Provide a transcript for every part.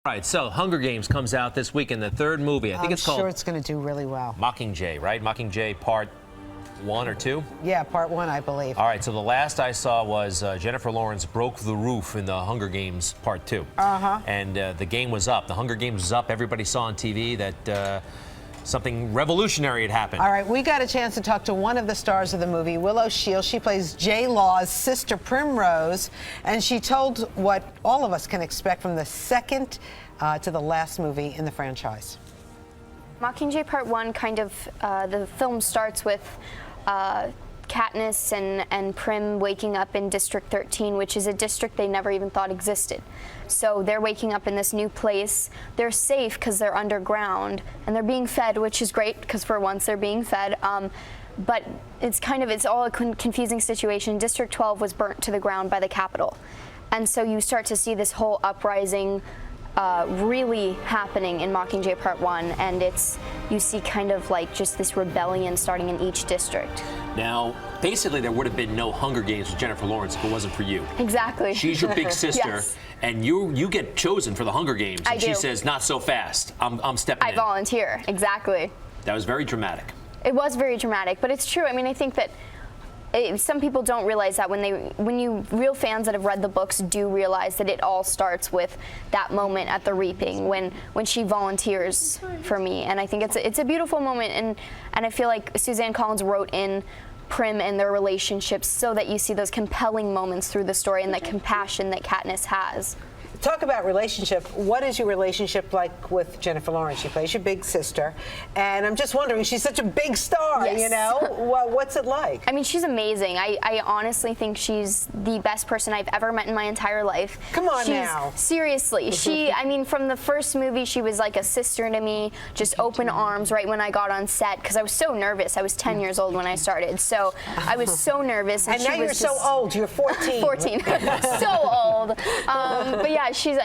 All right, so Hunger Games comes out this week in the third movie. I think it's called... I'm sure it's going to do really well. Mockingjay, right? Mockingjay Part 1 or 2? Yeah, Part 1, I believe. All right, so the last I saw was Jennifer Lawrence broke the roof in the Hunger Games Part 2. Uh-huh. And the game was up. The Hunger Games was up. Everybody saw on TV that something revolutionary had happened. All right, we got a chance to talk to one of the stars of the movie, Willow. She plays J. Law's sister, Primrose, and she told what all of us can expect from the second to the last movie in the franchise. Mockingjay Part 1 kind of, the film starts with Katniss and Prim waking up in District 13, which is a district they never even thought existed. So they're waking up in this new place. They're safe because they're underground, and they're being fed, which is great because for once they're being fed. But it's all a confusing situation. District 12 was burnt to the ground by the Capitol. And so you start to see this whole uprising really happening in Mockingjay Part 1, and you see kind of like just this rebellion starting in each district. Now, basically, there would have been no Hunger Games with Jennifer Lawrence if it wasn't for you. Exactly. She's your big sister, yes. And you get chosen for the Hunger Games. I And do. she says, not so fast. I'm stepping in. I volunteer, exactly. That was very dramatic. It was very dramatic, but it's true. I mean, I think that some people don't realize that real fans that have read the books do realize that it all starts with that moment at the reaping when she volunteers for me, and I think it's a beautiful moment, and I feel like Suzanne Collins wrote in Prim and their relationships so that you see those compelling moments through the story and the compassion that Katniss has. Talk about relationship. What is your relationship like with Jennifer Lawrence? She plays your big sister, and I'm just wondering, she's such a big star, yes. you know? What's it like? I mean, she's amazing. I honestly think she's the best person I've ever met in my entire life. Come on now. Seriously. I mean, from the first movie, she was like a sister to me, just open arms right when I got on set, because I was so nervous. I was 10 years old when I started, so I was so nervous. And now you're so old. You're 14. 14. So old. But yeah, she's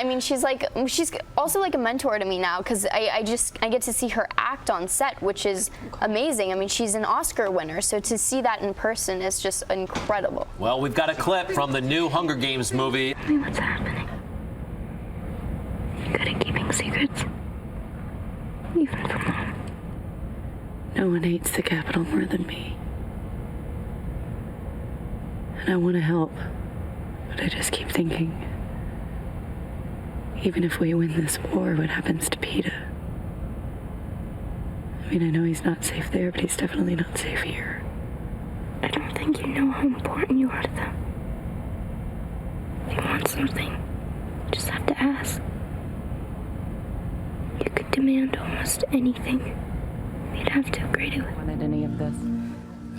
also like a mentor to me now, because I get to see her act on set, which is amazing. I mean, she's an Oscar winner, so to see that in person is just incredible. Well, we've got a clip from the new Hunger Games movie. Tell me what's happening. You good at keeping secrets? Even from Mom. No one hates the Capitol more than me. And I want to help, but I just keep thinking, even if we win this war, what happens to Peeta? I mean, I know he's not safe there, but he's definitely not safe here. I don't think you know how important you are to them. If you want something, you just have to ask. You could demand almost anything. You'd have to agree to it. Wanted any of this?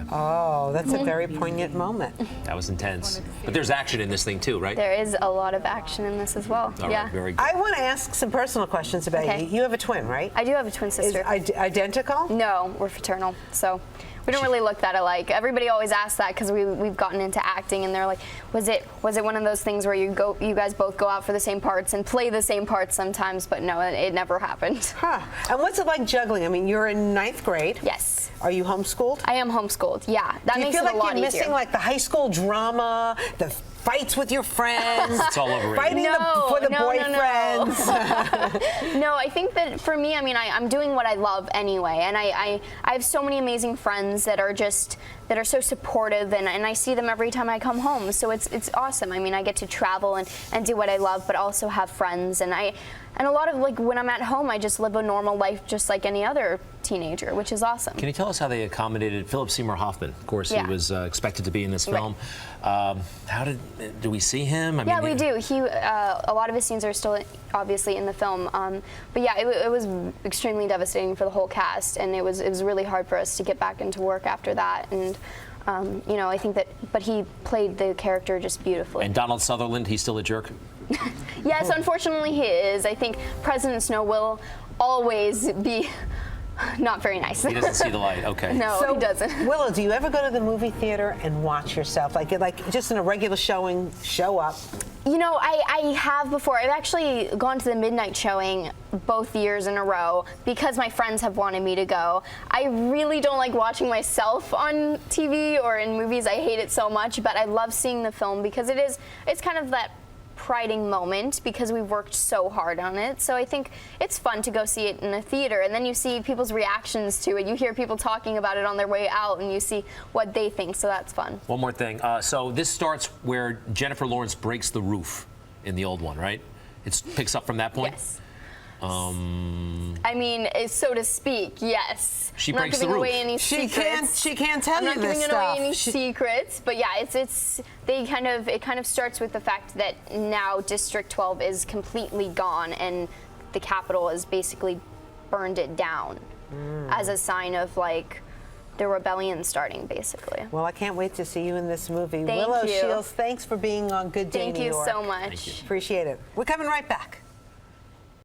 Oh, that's a very poignant moment. That was intense. But there's action in this thing too, right? There is a lot of action in this as well. All yeah. right, very good. I want to ask some personal questions about Okay. you. You have a twin, right? I do have a twin sister. Is identical? No, we're fraternal, so we don't really look that alike. Everybody always asks that because we've gotten into acting, and they're like, was it one of those things where you guys both go out for the same parts and play the same parts sometimes? But no, it never happened. Huh. And what's it like juggling? I mean, you're in 9th grade. Yes. Are you homeschooled? I am homeschooled. Yeah, that Do you makes feel it like a lot you're easier. missing like the high school drama, the fights with your friends? It's all overrated. Fighting for the boyfriends. No, I think that for me, I mean, I'm doing what I love anyway, and I have so many amazing friends that are so supportive, and I see them every time I come home, so it's awesome. I mean, I get to travel and do what I love, but also have friends, and a lot of, like, when I'm at home, I just live a normal life just like any other teenager, which is awesome. Can you tell us how they accommodated Philip Seymour Hoffman? Of course, Yeah. he was expected to be in this film. Do we see him? Yeah, we do. A lot of his scenes are still obviously in the film, but yeah, it was extremely devastating for the whole cast, and it was really hard for us to get back into work after that. And you know, I think but he played the character just beautifully. And Donald Sutherland, he's still a jerk? Yes, unfortunately he is. I think President Snow will always be not very nice. He doesn't see the light. Okay. No, he doesn't. Willow, do you ever go to the movie theater and watch yourself? Like just in a regular showing, show up? You know, I have before. I've actually gone to the midnight showing both years in a row because my friends have wanted me to go. I really don't like watching myself on TV or in movies. I hate it so much, but I love seeing the film because it's kind of that priding moment because we've worked so hard on it. So I think it's fun to go see it in a theater, and then you see people's reactions to it. You hear people talking about it on their way out, and you see what they think, so that's fun. One more thing. So this starts where Jennifer Lawrence breaks the roof in the old one, right? It picks up from that point? Yes. I mean, so to speak, yes. She I'm breaks not the giving roof. away any She secrets. can't tell I'm you not this giving stuff. away any secrets, but yeah, it kind of starts with the fact that now District 12 is completely gone and the Capitol has basically burned it down as a sign of like the rebellion starting, basically. Well, I can't wait to see you in this movie. Thank Willow you. Shields, thanks for being on Good Day Thank New you York. so much. Appreciate it. We're coming right back.